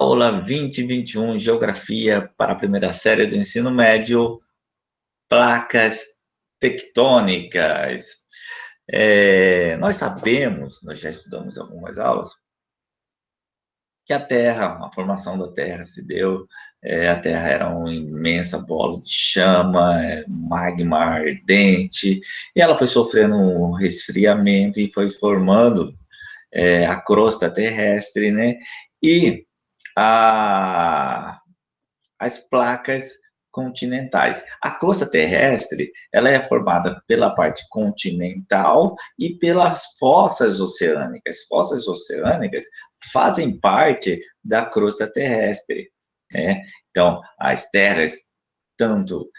Aula 2021, Geografia para a primeira série do ensino médio, placas tectônicas. Nós sabemos, nós já estudamos algumas aulas, que a Terra, a formação da Terra se deu, a Terra era uma imensa bola de chama, magma ardente, e ela foi sofrendo um resfriamento e foi formando a crosta terrestre, né? E as placas continentais. A crosta terrestre, ela é formada pela parte continental e pelas fossas oceânicas. Fossas oceânicas fazem parte da crosta terrestre, né? Então, as terras, tanto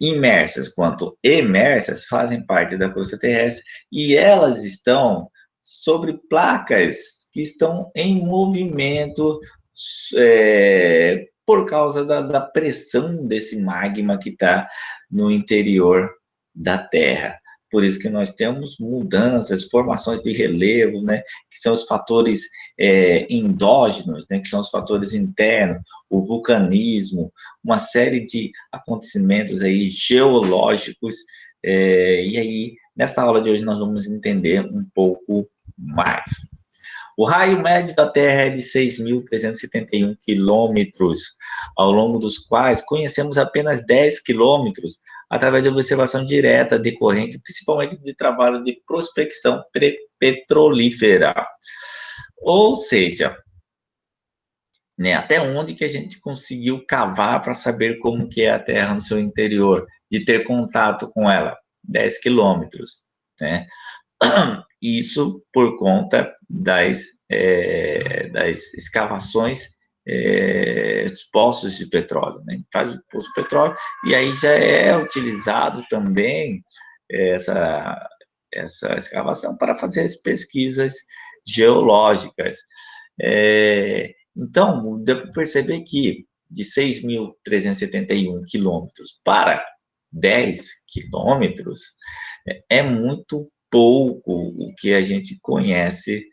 imersas quanto emersas, fazem parte da crosta terrestre e elas estão sobre placas que estão em movimento por causa da pressão desse magma que está no interior da Terra. Por isso que nós temos mudanças, formações de relevo, né, que são os fatores endógenos, né, que são os fatores internos, o vulcanismo, uma série de acontecimentos aí geológicos, e aí, nessa aula de hoje, nós vamos entender um pouco mais. O raio médio da Terra é de 6.371 quilômetros, ao longo dos quais conhecemos apenas 10 quilômetros através de observação direta decorrente, principalmente de trabalho de prospecção petrolífera. Ou seja, né, até onde que a gente conseguiu cavar para saber como que é a Terra no seu interior, de ter contato com ela? 10 quilômetros, né? Isso por conta das escavações dos poços de petróleo, né? Faz o poço de petróleo e aí já é utilizado também essa escavação para fazer as pesquisas geológicas. Então, deu para perceber que de 6.371 quilômetros para 10 quilômetros é muito pouco o que a gente conhece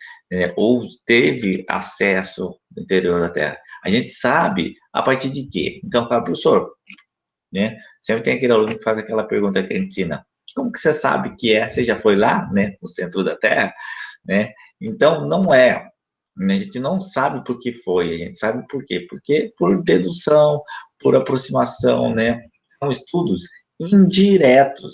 ou teve acesso no interior da Terra. A gente sabe a partir de quê? Então, fala, professor, né? Sempre tem aquele aluno que faz aquela pergunta cretina. Como que você sabe que é? Você já foi lá, né, no centro da Terra, né? Então, não é. A gente não sabe por que foi, a gente sabe por quê. Porque por dedução, por aproximação, né? São estudos indiretos,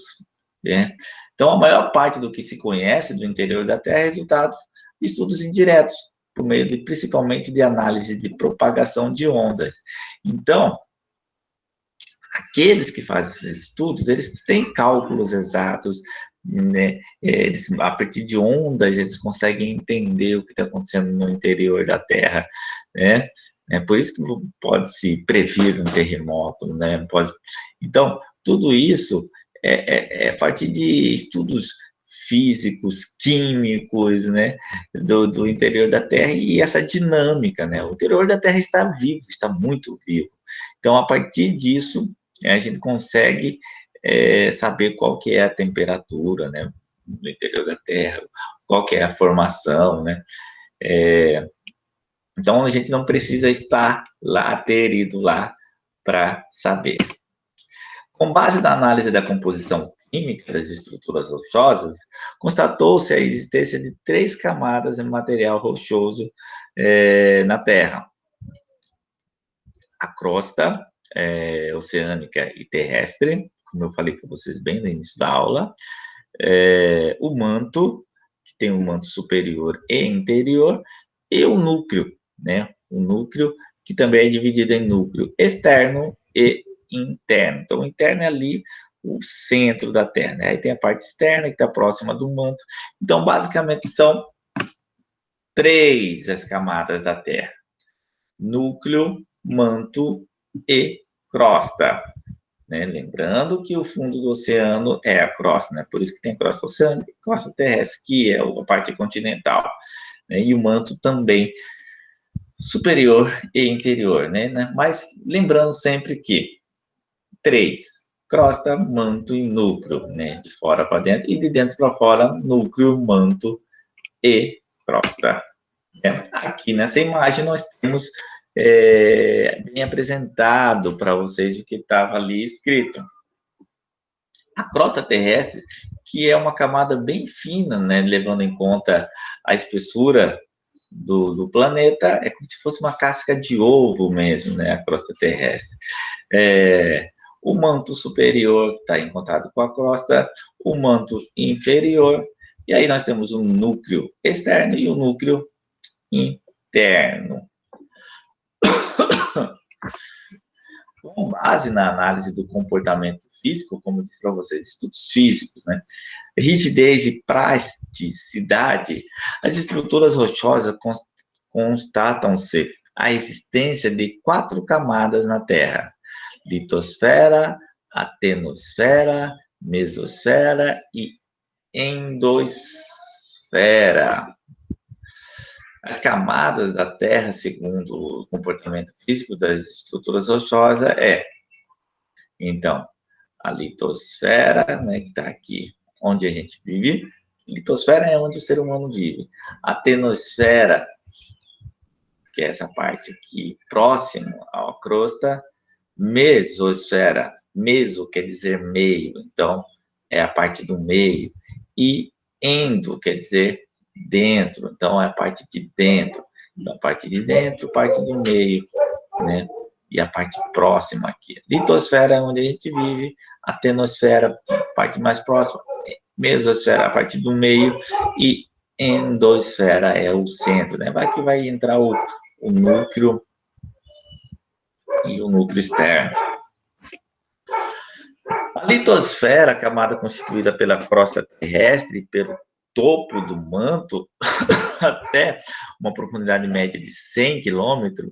né? Então, a maior parte do que se conhece do interior da Terra é resultado de estudos indiretos, por meio de, principalmente de análise de propagação de ondas. Então, aqueles que fazem esses estudos, eles têm cálculos exatos, né? Eles, a partir de ondas, eles conseguem entender o que está acontecendo no interior da Terra, né? É por isso que pode-se prever um terremoto, né? Pode... Então, tudo isso é a partir de estudos físicos, químicos, né, do interior da Terra e essa dinâmica, né? O interior da Terra está vivo, está muito vivo. Então, a partir disso, a gente consegue saber qual que é a temperatura, né, no interior da Terra, qual que é a formação, né? Então, a gente não precisa estar lá, ter ido lá para saber. Com base na análise da composição química das estruturas rochosas, constatou-se a existência de 3 camadas de material rochoso na Terra. A crosta oceânica e terrestre, como eu falei para vocês bem no início da aula, o manto, que tem um manto superior e interior, e o núcleo, né? O núcleo, que também é dividido em núcleo externo e interno. Então, o interno é ali o centro da Terra, né? Aí tem a parte externa, que está próxima do manto. Então, basicamente, são 3 as camadas da Terra: núcleo, manto e crosta. Né? Lembrando que o fundo do oceano é a crosta, né? Por isso que tem crosta oceânica e crosta terrestre, que é a parte continental, né? E o manto também superior e interior, né? Mas lembrando sempre que 3, crosta, manto e núcleo, né? De fora para dentro e de dentro para fora, núcleo, manto e crosta. Aqui nessa imagem nós temos bem apresentado para vocês o que estava ali escrito. A crosta terrestre, que é uma camada bem fina, né, levando em conta a espessura do planeta, é como se fosse uma casca de ovo mesmo, né, a crosta terrestre. O manto superior está em contato com a crosta, o manto inferior, e aí nós temos um núcleo externo e um núcleo interno. Com base na análise do comportamento físico, como eu disse para vocês, estudos físicos, né? Rigidez e plasticidade, as estruturas rochosas constatam-se a existência de 4 camadas na Terra: litosfera, atenosfera, mesosfera e endosfera. As camadas da Terra, segundo o comportamento físico das estruturas rochosas, então, a litosfera, né, que está aqui onde a gente vive. Litosfera é onde o ser humano vive. A atenosfera, que é essa parte aqui próximo à crosta. Mesosfera, meso quer dizer meio, então é a parte do meio. E endo quer dizer dentro, então é a parte de dentro. Então, a parte de dentro, parte do meio, né? E a parte próxima aqui. Litosfera é onde a gente vive, a atenosfera, a parte mais próxima, mesosfera, a parte do meio, e endosfera é o centro, né? Vai que vai entrar o núcleo e o núcleo externo. A litosfera, a camada constituída pela crosta terrestre e pelo topo do manto, até uma profundidade média de 100 quilômetros,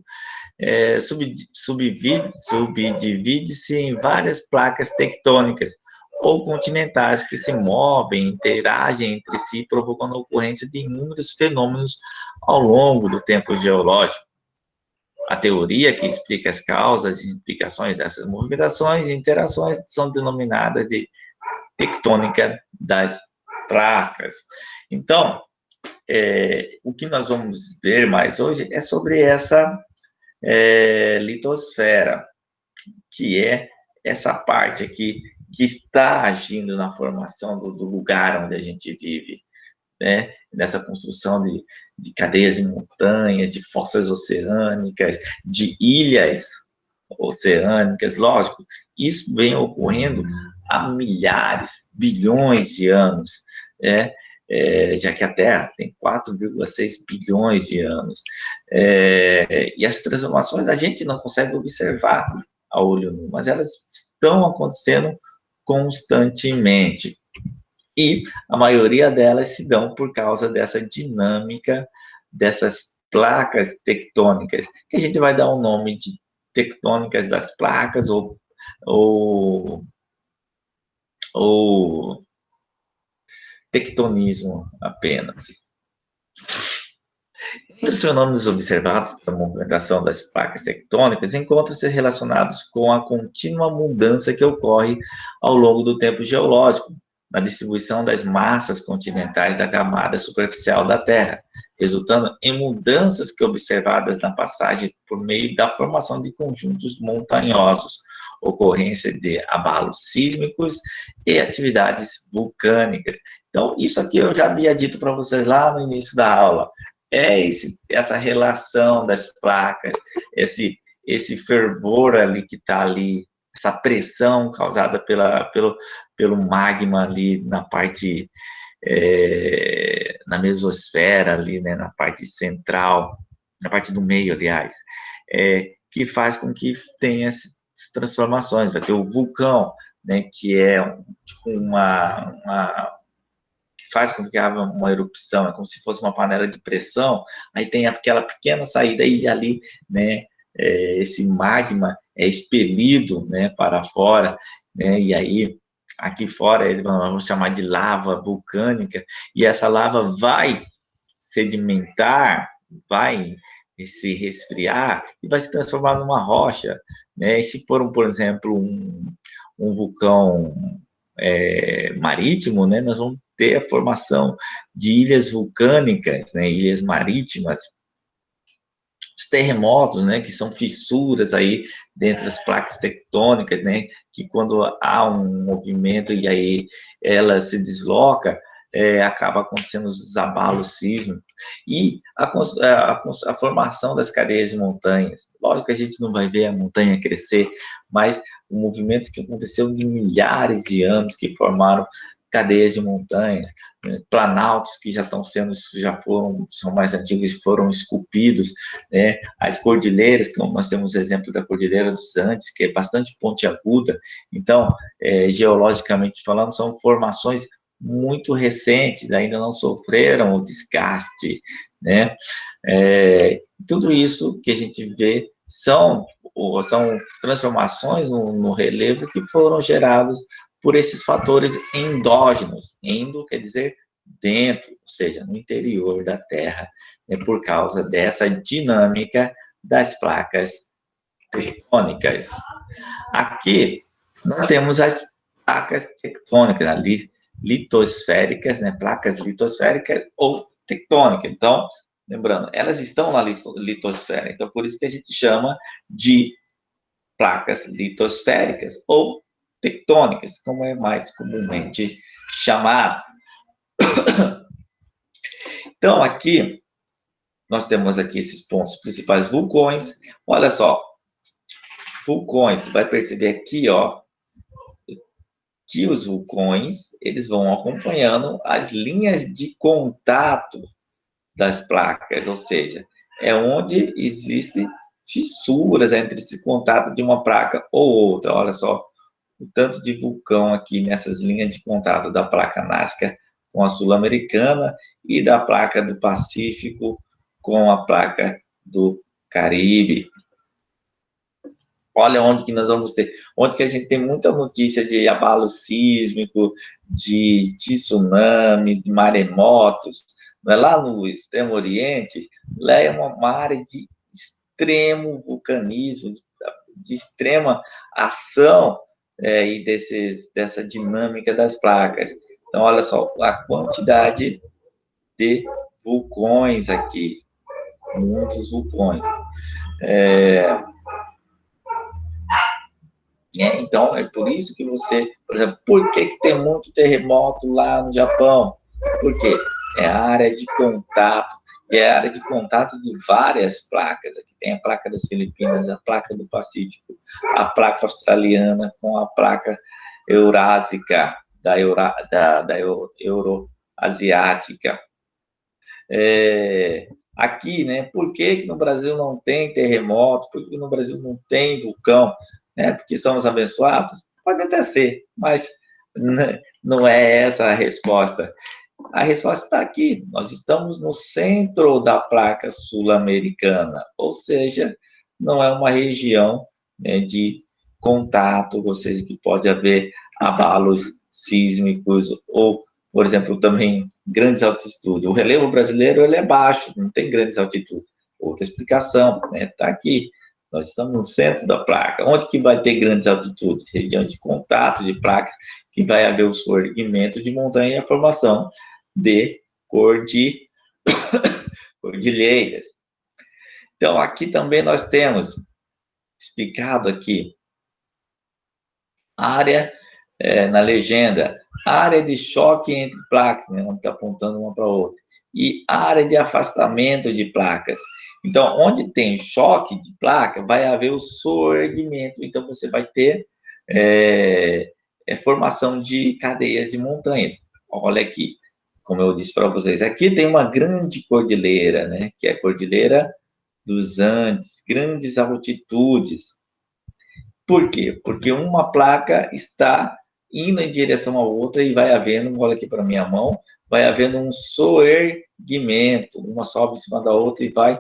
subdivide-se em várias placas tectônicas ou continentais que se movem, interagem entre si, provocando a ocorrência de inúmeros fenômenos ao longo do tempo geológico. A teoria que explica as causas e implicações dessas movimentações e interações são denominadas de tectônica das placas. Então, o que nós vamos ver mais hoje é sobre essa litosfera, que é essa parte aqui que está agindo na formação do lugar onde a gente vive, né? Nessa construção de cadeias de montanhas, de fossas oceânicas, de ilhas oceânicas, lógico, isso vem ocorrendo há milhares, bilhões de anos, né? Já que a Terra tem 4,6 bilhões de anos. E as transformações a gente não consegue observar a olho nu, mas elas estão acontecendo constantemente. E a maioria delas se dão por causa dessa dinâmica dessas placas tectônicas, que a gente vai dar o nome de tectônicas das placas ou tectonismo apenas. Entre os fenômenos observados pela movimentação das placas tectônicas encontram-se relacionados com a contínua mudança que ocorre ao longo do tempo geológico, na distribuição das massas continentais da camada superficial da Terra, resultando em mudanças que observadas na passagem por meio da formação de conjuntos montanhosos, ocorrência de abalos sísmicos e atividades vulcânicas. Então, isso aqui eu já havia dito para vocês lá no início da aula. Essa relação das placas, esse fervor ali que está ali, essa pressão causada pelo magma ali na parte, na mesosfera ali, né, na parte central, na parte do meio, aliás, que faz com que tenha essas transformações. Vai ter o vulcão, né, que é tipo faz com que haja uma erupção, é como se fosse uma panela de pressão, aí tem aquela pequena saída e ali, né, esse magma é expelido, né, para fora, né, e aí aqui fora eles vão chamar de lava vulcânica, e essa lava vai sedimentar, vai se resfriar e vai se transformar numa rocha, né, e se for, por exemplo, um vulcão marítimo, né, nós vamos ter a formação de ilhas vulcânicas, né, ilhas marítimas, os terremotos, né, que são fissuras aí dentro das placas tectônicas, né, que quando há um movimento e aí ela se desloca, acaba acontecendo os abalos sísmicos e a formação das cadeias de montanhas. Lógico que a gente não vai ver a montanha crescer, mas o movimento que aconteceu de milhares de anos que formaram cadeias de montanhas, né, planaltos que são mais antigos e foram esculpidos, né, as cordilheiras, como nós temos o exemplo da Cordilheira dos Andes, que é bastante pontiaguda, então, geologicamente falando, são formações muito recentes, ainda não sofreram o desgaste, né, tudo isso que a gente vê são transformações no relevo que foram gerados por esses fatores endógenos. Endo quer dizer dentro, ou seja, no interior da Terra, por causa dessa dinâmica das placas tectônicas. Aqui nós temos as placas tectônicas, ali, litosféricas, né, placas litosféricas ou tectônicas. Então, lembrando, elas estão na litosfera, então por isso que a gente chama de placas litosféricas ou tectônicas, como é mais comumente chamado. Então, aqui, nós temos aqui esses pontos principais vulcões. Olha só, vulcões, você vai perceber aqui, ó, que os vulcões, eles vão acompanhando as linhas de contato das placas, ou seja, é onde existem fissuras entre esse contato de uma placa ou outra. Olha só, o tanto de vulcão aqui nessas linhas de contato da placa Nazca com a Sul-Americana e da placa do Pacífico com a placa do Caribe. Olha onde que nós vamos ter, onde que a gente tem muita notícia de abalo sísmico, de tsunamis, de maremotos, não é? Lá no Extremo Oriente, lá é uma área de extremo vulcanismo, de extrema ação e dessa dinâmica das placas. Então, olha só, a quantidade de vulcões aqui, muitos vulcões. Então, é por isso que você, por exemplo, por que tem muito terremoto lá no Japão? Porque é a área de contato, é a área de contato de várias placas. Aqui tem a placa das Filipinas, a placa do Pacífico, a placa australiana com a placa eurásica, da euroasiática. Aqui, né, por que no Brasil não tem terremoto? Por que no Brasil não tem vulcão? Né? Porque somos abençoados? Pode até ser, mas não é essa a resposta. A resposta está aqui. Nós estamos no centro da placa sul-americana, ou seja, não é uma região, né, de contato, ou seja, que pode haver abalos sísmicos ou, por exemplo, também grandes altitudes. O relevo brasileiro ele é baixo, não tem grandes altitudes. Outra explicação, né? Está aqui. Nós estamos no centro da placa. Onde que vai ter grandes altitudes? Região de contato de placas, que vai haver o surgimento de montanha e a formação de cordilheiras. Então, aqui também nós temos explicado aqui área, na legenda, área de choque entre placas, né, onde está apontando uma para a outra, e área de afastamento de placas. Então, onde tem choque de placa, vai haver o surgimento, então você vai ter formação de cadeias de montanhas. Olha aqui, como eu disse para vocês, aqui tem uma grande cordilheira, né, que é a Cordilheira dos Andes, grandes altitudes. Por quê? Porque uma placa está indo em direção à outra e vai havendo, olha aqui para minha mão, vai havendo um soerguimento, uma sobe em cima da outra e vai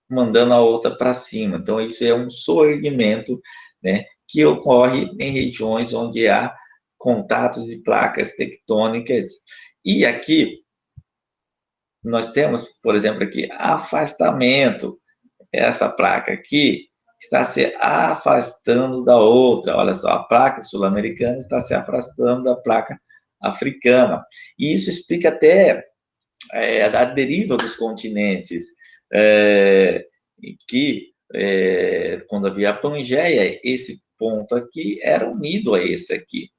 mandando a outra para cima. Então, isso é um soerguimento, né, que ocorre em regiões onde há contatos de placas tectônicas. E aqui, nós temos, por exemplo, aqui, afastamento. Essa placa aqui, está se afastando da outra. Olha só, a placa sul-americana está se afastando da placa africana. E isso explica até a deriva dos continentes, que quando havia a Pangeia, esse ponto aqui era unido a esse aqui.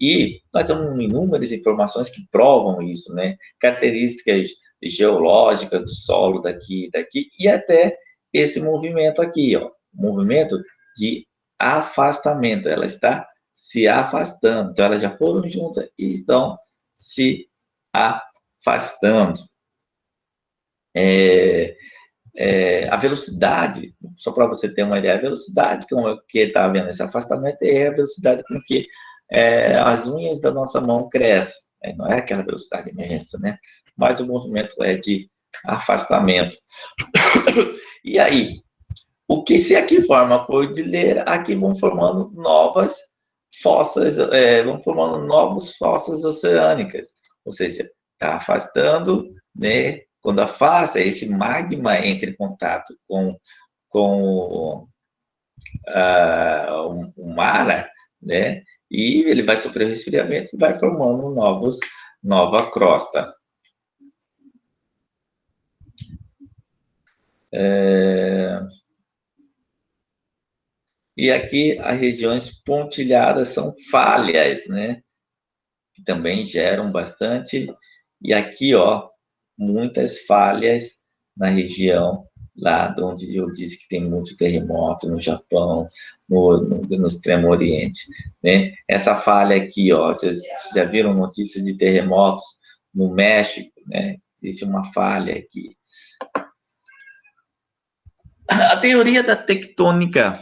E nós temos inúmeras informações que provam isso, né? Características geológicas do solo daqui, e até esse movimento aqui, ó, movimento de afastamento. Ela está se afastando, então elas já foram juntas e estão se afastando. A velocidade, só para você ter uma ideia, a velocidade que está havendo esse afastamento é a velocidade com que as unhas da nossa mão crescem. Não é aquela velocidade imensa, né? Mas o movimento é de afastamento. E aí, o que se aqui forma a cordilheira, aqui vão formando novas fossas, vão formando novas fossas oceânicas. Ou seja, está afastando, né? Quando afasta, esse magma entra em contato com o mar, né? E ele vai sofrer resfriamento e vai formando nova crosta. E aqui as regiões pontilhadas são falhas, né? Que também geram bastante. E aqui, ó, muitas falhas na região lá onde eu disse que tem muito terremoto no Japão, no Extremo Oriente, né? Essa falha aqui, ó, vocês já viram notícias de terremotos no México, né? Existe uma falha aqui. A teoria da tectônica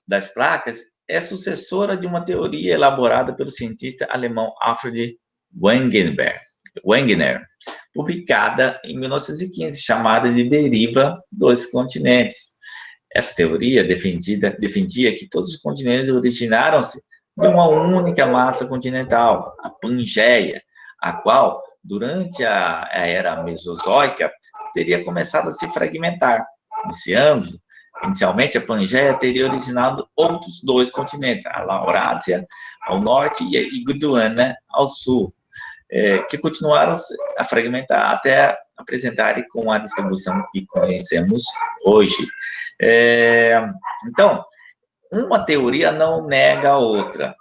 das placas é sucessora de uma teoria elaborada pelo cientista alemão Alfred Wegener, publicada em 1915, chamada de deriva dos continentes. Essa teoria defendia que todos os continentes originaram-se de uma única massa continental, a Pangeia, a qual, durante a era Mesozoica, teria começado a se fragmentar, Inicialmente, a Pangeia teria originado outros dois continentes, a Laurásia ao norte e a Gondwana ao sul, que continuaram a fragmentar até apresentarem com a distribuição que conhecemos hoje. Então, uma teoria não nega a outra,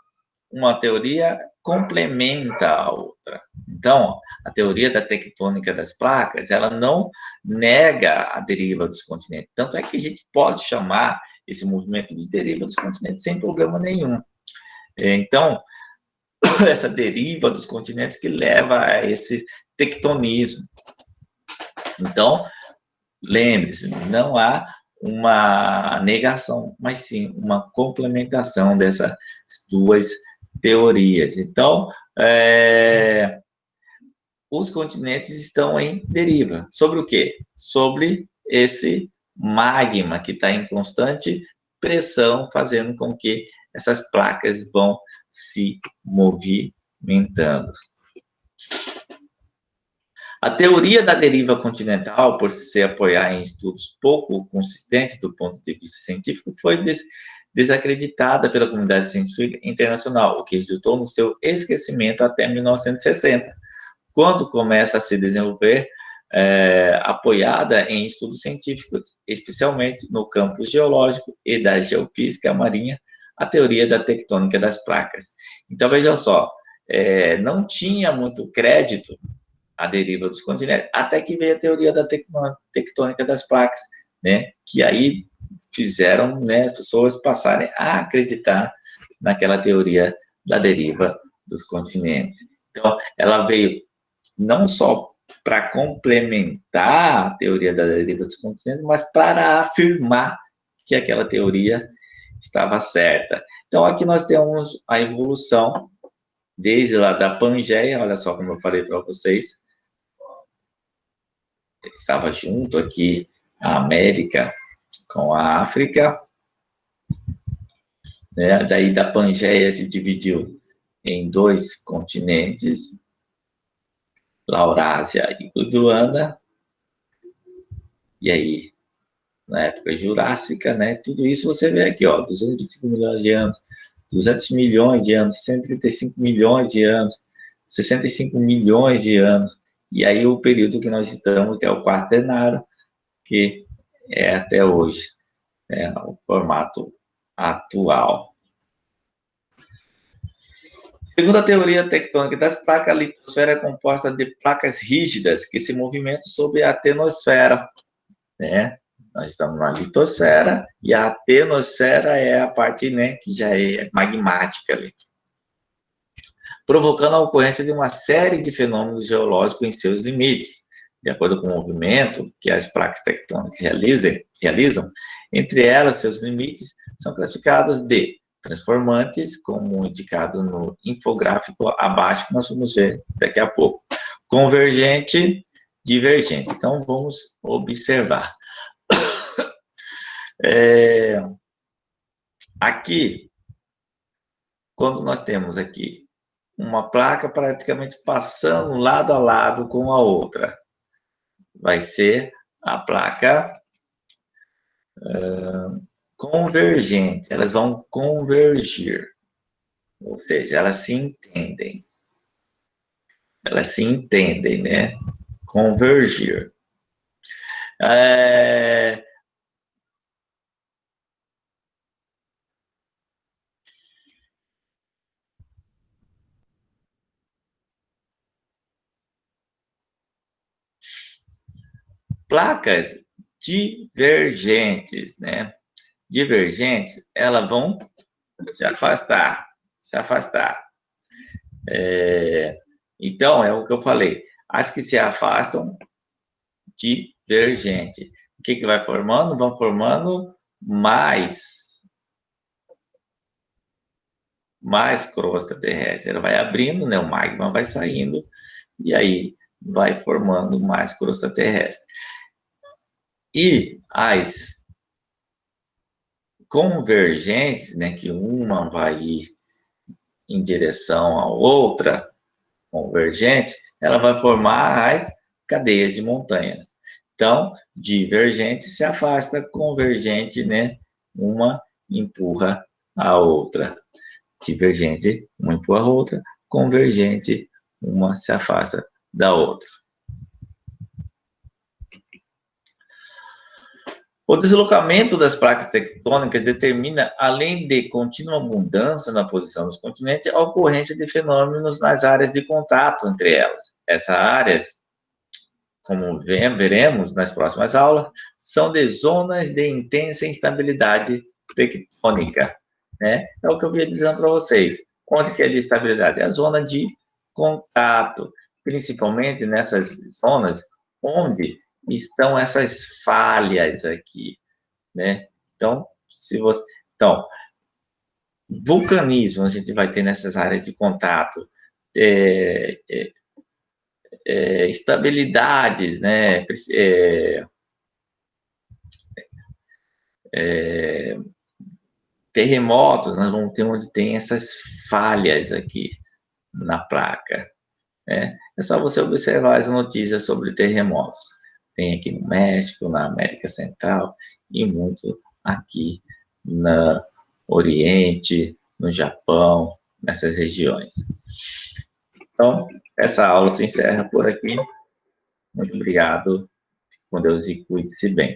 uma teoria complementa a outra. Então, a teoria da tectônica das placas, ela não nega a deriva dos continentes. Tanto é que a gente pode chamar esse movimento de deriva dos continentes sem problema nenhum. Então, essa deriva dos continentes que leva a esse tectonismo. Então, lembre-se, não há uma negação, mas sim uma complementação dessas duas teorias. Então, os continentes estão em deriva. Sobre o quê? Sobre esse magma que está em constante pressão, fazendo com que essas placas vão se movimentando. A teoria da deriva continental, por se apoiar em estudos pouco consistentes do ponto de vista científico, foi desacreditada pela comunidade científica internacional, o que resultou no seu esquecimento até 1960, quando começa a se desenvolver, apoiada em estudos científicos, especialmente no campo geológico e da geofísica marinha, a teoria da tectônica das placas. Então, veja só, não tinha muito crédito a deriva dos continentes, até que veio a teoria da tectônica das placas, né, que aí fizeram, né, pessoas passarem a acreditar naquela teoria da deriva dos continentes. Então, ela veio não só para complementar a teoria da deriva dos continentes, mas para afirmar que aquela teoria estava certa. Então, aqui nós temos a evolução desde lá da Pangeia, olha só como eu falei para vocês, estava junto aqui a América com a África, né? Daí da Pangeia se dividiu em dois continentes, Laurásia e Gondwana, e aí na época jurássica, né? Tudo isso você vê aqui, ó, 225 milhões de anos, 200 milhões de anos, 135 milhões de anos, 65 milhões de anos. E aí o período que nós estamos, que é o Quaternário, que é até hoje, né, o formato atual. Segundo a teoria tectônica das placas, a litosfera é composta de placas rígidas que se movimentam sobre a atenosfera, né? Nós estamos na litosfera e a atenosfera é a parte, né, que já é magmática ali, provocando a ocorrência de uma série de fenômenos geológicos em seus limites, de acordo com o movimento que as placas tectônicas realizam. Entre elas, seus limites são classificados de transformantes, como indicado no infográfico abaixo, que nós vamos ver daqui a pouco. Convergente, divergente. Então, vamos observar. Aqui, quando nós temos aqui uma placa praticamente passando lado a lado com a outra, vai ser a placa convergente. Elas vão convergir, ou seja, elas se entendem. Elas se entendem, né? Convergir. Placas divergentes, né? Divergentes, elas vão se afastar, se afastar. Então, é o que eu falei. As que se afastam, divergente. O que vai formando? Vão formando mais crosta terrestre. Ela vai abrindo, né? O magma vai saindo e aí vai formando mais crosta terrestre. E as convergentes, né? Que uma vai ir em direção à outra, convergente, ela vai formar as cadeias de montanhas. Então, divergente se afasta, convergente, né? Uma empurra a outra. Divergente, uma empurra a outra, convergente, uma se afasta da outra. O deslocamento das placas tectônicas determina, além de contínua mudança na posição dos continentes, a ocorrência de fenômenos nas áreas de contato entre elas. Essas áreas, como veremos nas próximas aulas, são de zonas de intensa instabilidade tectônica, né? É o que eu vinha dizendo para vocês. Onde que é de estabilidade? É a zona de contato, principalmente nessas zonas onde estão essas falhas aqui, né? Então, vulcanismo a gente vai ter nessas áreas de contato, estabilidades, né? Terremotos, nós vamos ter onde tem essas falhas aqui na placa, né? É só você observar as notícias sobre terremotos. Tem aqui no México, na América Central e muito aqui no Oriente, no Japão, nessas regiões. Então, essa aula se encerra por aqui. Muito obrigado. Com Deus e cuide-se bem.